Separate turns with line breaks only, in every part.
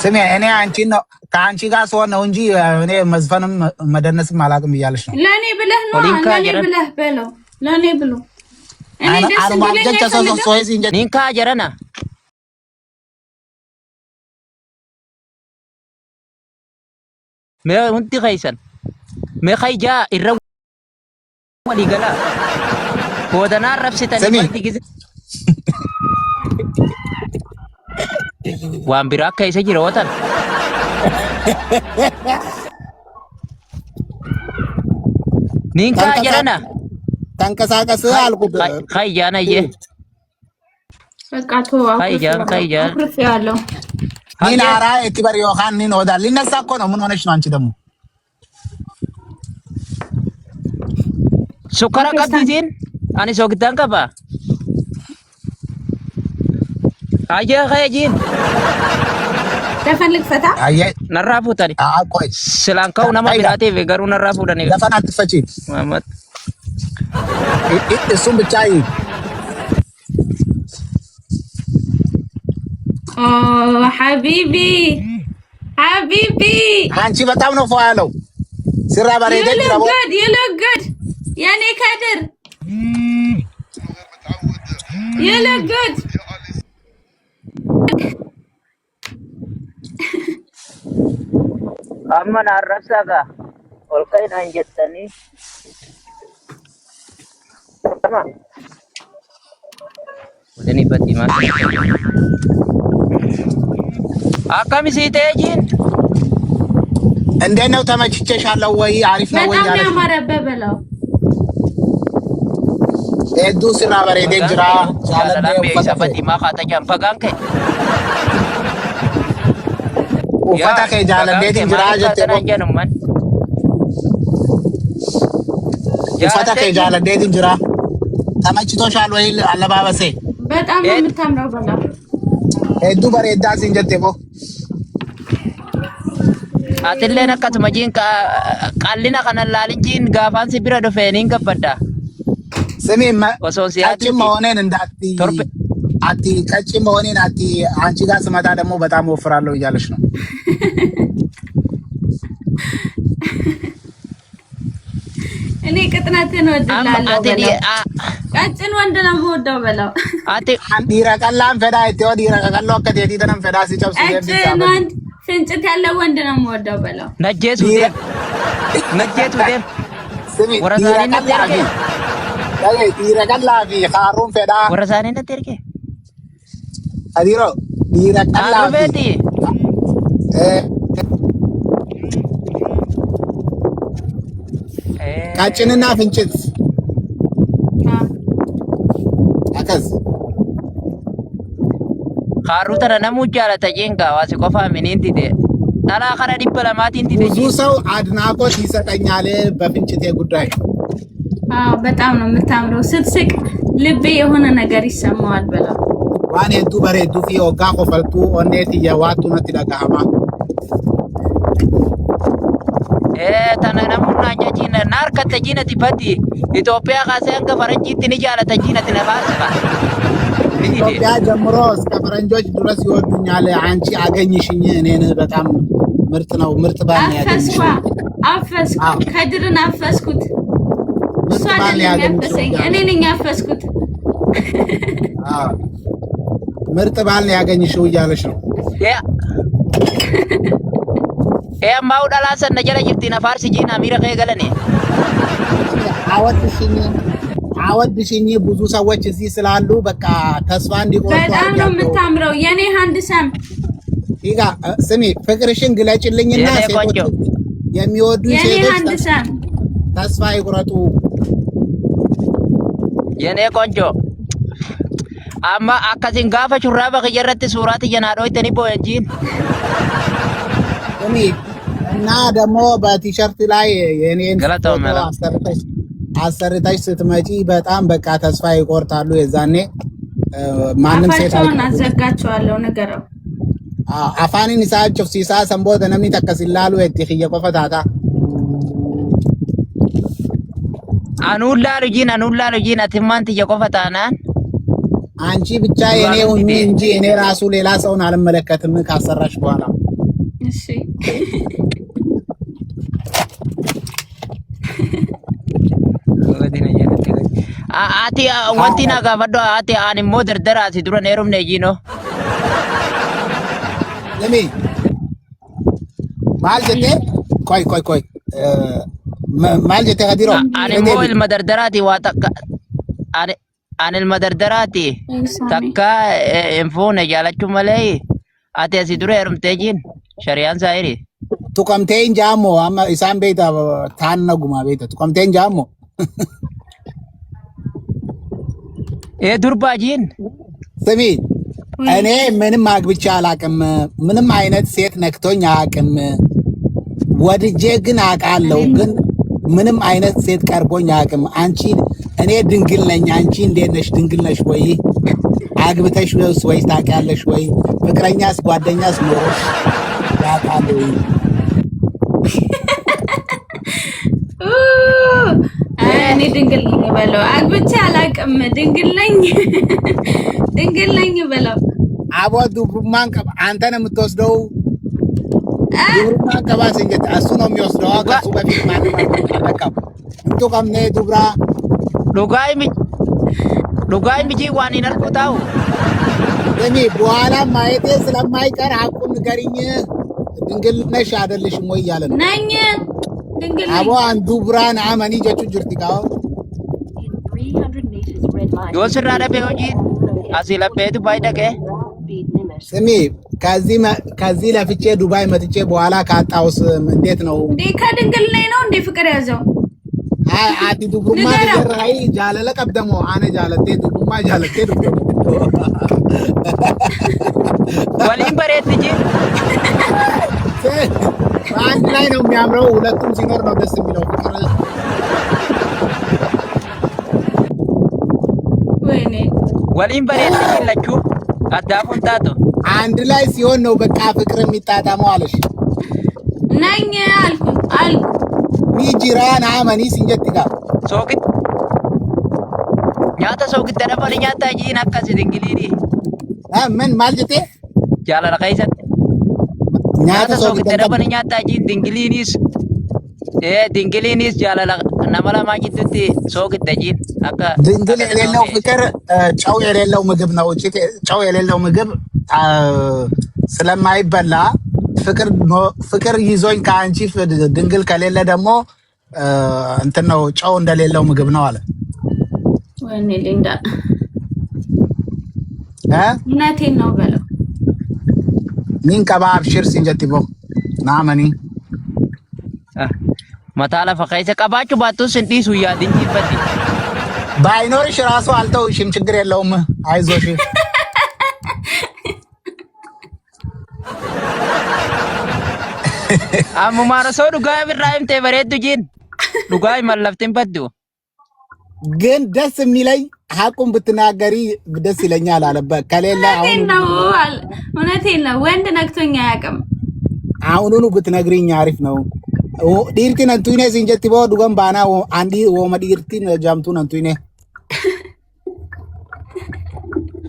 ስሚ እኔ አንቺን ነው ከአንቺ ጋር ስሆን ነው እንጂ እኔ መዝፈንም መደነስም አላውቅም እያለሽ ነው።
ለኔ ብለህ ነው ለኔ ብለህ በለው ለኔ ብሎ እኔ ደስ ይለኛል።
ኒንካ ጀረና ما أنت خيسن ما خيجا الرو ولي قلا هو ده نار رفسي تاني وان براك كيسا جيروتن نين كا جرنا
تنكساكس አልኩት
خيجا نيه
በቃ ተው
خيجا
አኩርፍ ያለው
ኒና አራ እትበር ዮሐን ኒን ወዳ ሊነሳ እኮ ነው። ምን ሆነሽ ነው አንቺ ደግሞ?
ሱከራ ቀብዲን አኔ ሶግዳን ቀባ አየ ኸይጂን
ተፈልግ ፈታ
አየ
ነራፉ ታዲ
ቆይ
ስላንካው ነማ ቢራቴ ወገሩ ነራፉ ደኔ
ለፈና ትፈጪ
ማመት
እሱም ብቻ ይ
حبيبي
አንቺ በጣም ነው ፏ ያለው ስራ ባሬ ደግ
يلقد يعني كادر يلقد
أما نعرفسك والقين أنجتني تمام ودني بتي ما أكمل سيتاجين
እንዴት ነው ተመችቼሻለሁ ወይ? አሪፍ ነው ወይ?
በጣም ያማረበበለው
ኤዱ ስራ ባሬ ደግ ጅራ
ጃለላም በሰበቲ ማ ኻተጃም ፈጋንከ
ኡፈታ ከጃለ ደግ ጅራ ጀተ
ነው
ኡፈታ ከጃለ ደግ ጅራ ተመችቶሻል ወይ? አለባበሴ
በጣም ነው የምታምረው በላ
ኤዱ ባሬ ዳስ እንጀቴቦ
Atille akkasuma jiin qallina kana laalinjiin gaafaan si bira dhufeeniin gabbadda.
ስሚ ቀጭን መሆኔን እንዳትዪ አቲ ቀጭን መሆኔን አቲ አንቺ ጋር ስመጣ ደግሞ በጣም ወፍራለሁ እያለሽ ነው።
እኔ ቅጥነትን ወድላለሁ በለው ቀጭን ወንድ ነው የምወደው በለው
አቲ
ዲራ ቀላም ፈዳ እቴው ዲራ ቀላሎ አከቴቲ ተነም ፈዳ ሲጨብስ
ቀጭን ፍንጭት ያለው ወንድ ነው የምወደው በለው
ነጀቱ ደም
ስሚ
ወራዛኒ ነተርኬ
ዲራ ቀላፊ ኻሩን ፈዳ
ወራዛኒ ነተርኬ
አዲሮ ዲራ ቀላፊ
አቤቲ
ቀጭንና ፍንጭት አከዝ
Kharu tana namu jaalata jenga wasi qofa miniin dide dhala kana dhibba lamaatiin dide
ብዙ ሰው አድናቆት ይሰጠኛል በፍንጭቴ ጉዳይ።
አዎ በጣም ነው የምታምረው ስትስቅ ልቤ የሆነ ነገር ይሰማዋል በለው
ዋኔ ዱ በሬዱ ፊ ኦጋ ቆፈልቱ ኦኔት የዋቱ ነት ደጋማ
tana namu naajajina narkata jina tibati Ethiopia kaasee faranjiitti ni jaalata jina tinafaasika
ኢትዮጵያ ጀምሮ እስከ ፈረንጆች ድረስ ይወዱኛል። አንቺ አገኝሽኝ እኔን በጣም ምርጥ ነው ምርጥ ባል ያገኝሽ
አፈስኩ ከድርን አፈስኩት እሷ ያፈሰኝ እኔ ነኝ አፈስኩት
ምርጥ ባል ያገኝሽው እያለሽ ነው
ማውዳላሰን ነጀረ ጅርቲና ፋርሲ ጂና ሚረኸ ገለኔ
አወድሽኝ ብዙ ሰዎች እዚህ ስላሉ በቃ ተስፋ እንዲቆርጡ
በጣም ነው የምታምረው የኔ ሃንድሰም
ይጋ ስሚ ፍቅርሽን ግለጭልኝና ሴቶች የሚወዱኝ ሴቶች ተስፋ ይቆርጡ
የኔ ቆንጆ አማ አካሲን ጋፋ ሹራባ ከጀረት ሱራት የናዶ ይተኒ ቦንጂን
ስሚ እና ደግሞ በቲሸርት ላይ የኔን አሰርተሽ ስትመጪ በጣም በቃ ተስፋ ይቆርጣሉ። የዛኔ ማንም ሴት
አዘጋቸዋለሁ ነገረው
አፋኒን ይሳቸው ሲሳ ሰምቦ ደነምኒ ተከሲላሉ እትኺየ ቆፈታታ
አኑላ ልጂን አትማንት የቆፈታናን
አንቺ ብቻ የኔ ሁኚ እንጂ እኔ ራሱ ሌላ ሰውን አልመለከትም ካሰራሽ በኋላ።
እሺ
ati wanti na gaafadhu ati ani immoo dardara asi dura neerumne jiino.
Lemi maal jettee koy maal jettee kadiro
ani immoo ilma dardaraati waa takka ani ilma dardaraati takka hin fuune jaalachuu malee ati asi dura heerumtee jiin shariyaan saayiri.
Tuqamtee hin jaammoo amma isaan beekta taanna gumaa beekta tuqamtee hin jaammoo.
ዱርባጂን
ስሚ እኔ ምንም አግብቼ አላቅም። ምንም አይነት ሴት ነክቶኝ አያቅም። ወድጄ ግን አውቃለሁ። ግን ምንም አይነት ሴት ቀርቦኝ አያቅም። አንቺ እኔ ድንግል ነኝ። አንቺ እንዴት ነሽ? ድንግል ነሽ ወይ? አግብተሽ ወይስ ታውቂያለሽ ወይ? ፍቅረኛስ ጓደኛስ ኖሮሽ ያውቃል ወይ?
እኔ ድንግል ነኝ በለው። አግብቼ አላውቅም። ድንግል ነኝ በለው።
አቦ ዱብሩማን አንተ ነው የምትወስደው። ዱብሩማን ከባስ እንግዲህ እሱ ነው የሚወስደው። ከሱ በፊት ማለት ነው። እንቱ ከምኔ ዱብራ ዱጋይ ሚጂ ዋን ይነርኩታው ለሚ በኋላ ማየቴ ስለማይቀር ሐቁን ንገሪኝ። ድንግል ነሽ አይደለሽም ወይ እያለ ነው
ነኝ።
አቦ አንዱ ብራን አማኒ ጀቹ ጅርቲካው
ዮስራ ለበዮጂ አሲለበቱ ባይደቀ
ስሚ ከዚህ ለፍቼ ዱባይ መጥቼ በኋላ ካጣውስ እንዴት ነው
እንዴ? ከድንግል ላይ ነው እንዴ ፍቅር ያዘው?
አቲ ዱብሩማ ደራይ ጃለለ ቀብደሞ አነ ጃለቴ ዱብሩማ ጃለቴ ዱብሩማ
ወሊም በሬት እንጂ አንድ ላይ ነው የሚያምረው። ሁለቱም ሲኖር ነው ደስ የሚለው ፍቅር።
ወይኔ
ወሊም በሬት ይላችሁ አዳፉን ታቶ
አንድ ላይ ሲሆን ነው በቃ ፍቅር የሚጣጣመው አለሽ።
ነኝ አልኩ
ሚጂራን አማኒ ሲንጀትጋ
ሶግት ኛታ ሶግት ደረፈን ኛታ ጂን አካስ ድንግሊኒ
ምን ማልጀቴ
ጃላላ ከይሰት ኛታ ሶግት ደረፈን ኛታ ጂን ድንግሊኒስ ጃላላ ነመላ ማጂትቲ ሶግት ጂን አካ
ድንግል የሌለው ፍቅር ጨው የሌለው ምግብ ነው። ጨው የሌለው ምግብ ስለማይበላ ፍቅር ይዞኝ ከአንቺ ድንግል ከሌለ ደግሞ እንትን ነው ጨው እንደሌለው ምግብ ነው አለ።
ወይኔ ሊንዳ እናቴን ነው በለው።
ሚን ከባብ ሽር ሲንጀቲቦ ናመኒ
መታላ ፈካይሰ ቀባችሁ ባቱስ እንዲሱ ያድንጂበት
ባይኖርሽ ራሱ አልተውሽም። ችግር የለውም አይዞሽ።
አሙማረ ሰው ዱጋይ ብራይም ተበሬት ጂን ዱጋይ መለፍትን በዱ
ግን ደስ የሚለኝ ሐቁን ብትናገሪ ደስ ይለኛል አለበት። ከሌላ
እውነቴን ነው። ወንድ ነክቶኛ አያውቅም።
አሁኑኑ ብትነግሪኝ አሪፍ ነው። ዲርቲ ነንቱኔ ሲንጀቲቦ ዱገም ባና አንዲ ወመ ዲርቲ ጃምቱ ነንቱኔ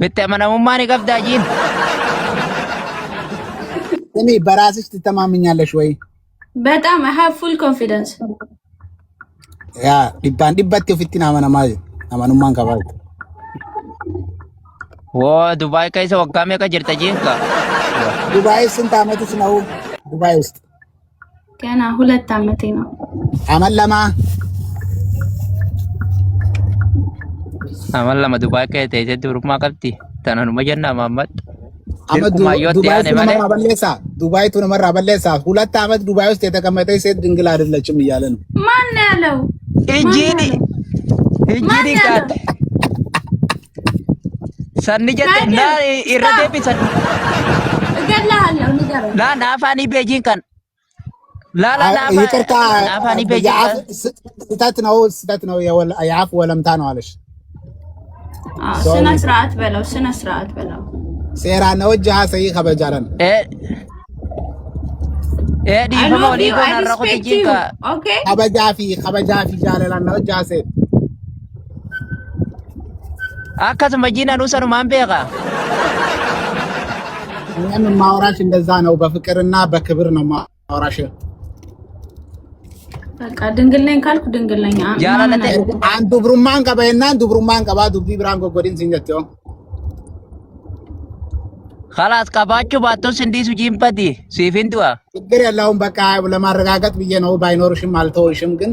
በተመናሙማን ይገፍዳጂን
እኔ በራስሽ ትተማመኛለሽ ወይ?
በጣም I have full confidence
ያ ዲባንዲበት ፊትና ማናማይ አማኑማን ከባል
ዱባይ ከይሰ ወጋሜ ከጅርተ ጂንካ
ዱባይ ስንት አመትሽ ነው? ዱባይ ውስጥ
ገና 2 አመቴ ነው።
አመለማ
ዱባይ ከይተ ዱርማ ቀብቲ ተናኑ መጀና ማመጥ
ዱባይ ቱ ነመራ በለሳ 2 አመት ዱባይ ውስጥ የተቀመጠች ሴት ድንግል አይደለችም እያለ ነው።
ማን ያለው?
እጂኒ ካት ሰንጀት ና ኢረዴ ሰን
እገላለሁ ንገረው
ና ናፋኒ ቤጂን ካን ላላ
ይቅርታ
ናፋኒ ቤጂን
ስህተት ነው የአፍ ወለምታ ነው አለሽ።
ስነ ስርዓት በለው
ሴራ ነው ጃ ሰይ ከበጃለን
ዲ ሞሊ ጎና ረቆት ጂንካ
ኦኬ
ከበጃፊ ጃለላ ነው ጃ ሰይ
አካስ መጂና ኑሰሩ ማንቤጋ
እኔም ማውራሽ እንደዛ ነው። በፍቅርና በክብር ነው ማውራሽ።
በቃ ድንግል ነኝ ካልኩ ድንግል ነኝ።
ጃላለተ
አንዱ ብሩማን ቀበይና አንዱ ብሩማን ቀባ ዱቢ ብራንጎ ጎዲን ሲንጀትዮ
خلاص ቀባችሁ ባቶስ እንዲሱ ጂምፓቲ ሲፊንዱዋ
ችግር የለውም። በቃ ለማረጋጋት ብዬ ነው። ባይኖርሽም አልተውሽም፣ ግን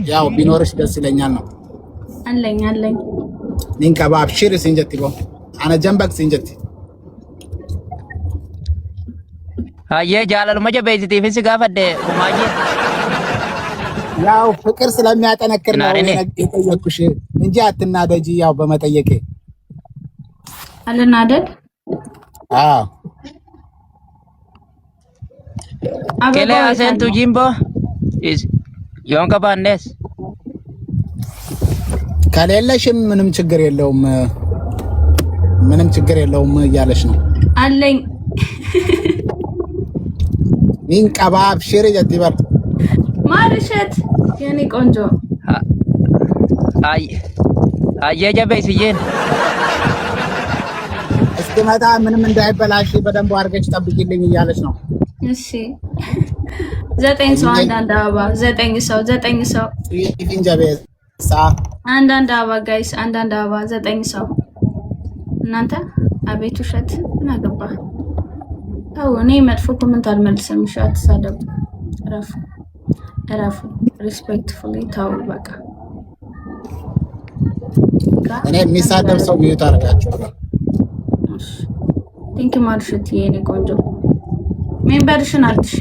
ያው ቢኖርሽ ደስ ይለኛል ነው።
አለኝ
ኒንቀባ አብሽር ሲንጀትዮ አነ ጀምበክ ሲንጀት
አየ ጃላል መጀ በይቲቲ ፊስ ጋፈደ ኡማጂ
ያው ፍቅር ስለሚያጠነክር ነው የጠየኩሽ እንጂ አትናደጂ። ያው በመጠየቄ
አልናደድ።
አዎ
ከለ አሰንቱ ጂምቦ ኢስ ዮንካ ባንደስ
ከሌለሽም ምንም ችግር የለውም፣ ምንም ችግር የለውም እያለሽ ነው።
አለኝ
ኒንቀባ አብሽር ይጀትይበር
ማርሸት የኔ ቆንጆ
አየጀበይስዬን
እስኪመጣ ምንም እንዳይበላሽ በደንብ አድርገሽ ጠብቂልኝ እያለች ነው።
እሺ 9 ሰው አንዳንድ አበባ 9 ሰው
ኢንጀቤሳ
አንዳንድ አበባ ጋይስ፣ አንዳንድ አበባ 9 ሰው። እናንተ አቤት ውሸት ምን አገባ? አው እኔ መጥፎ ኮሜንት አልመልስም። እሺ አትሳደቡ፣ እረፉ። ሪስፔክትፉሊ ታው በቃ
እኔ የሚሳደብ ሰው ሚዩት አደርጋቸው።
ቲንክ ማርሽት የኔ ቆንጆ ሜምበርሽን አትሺ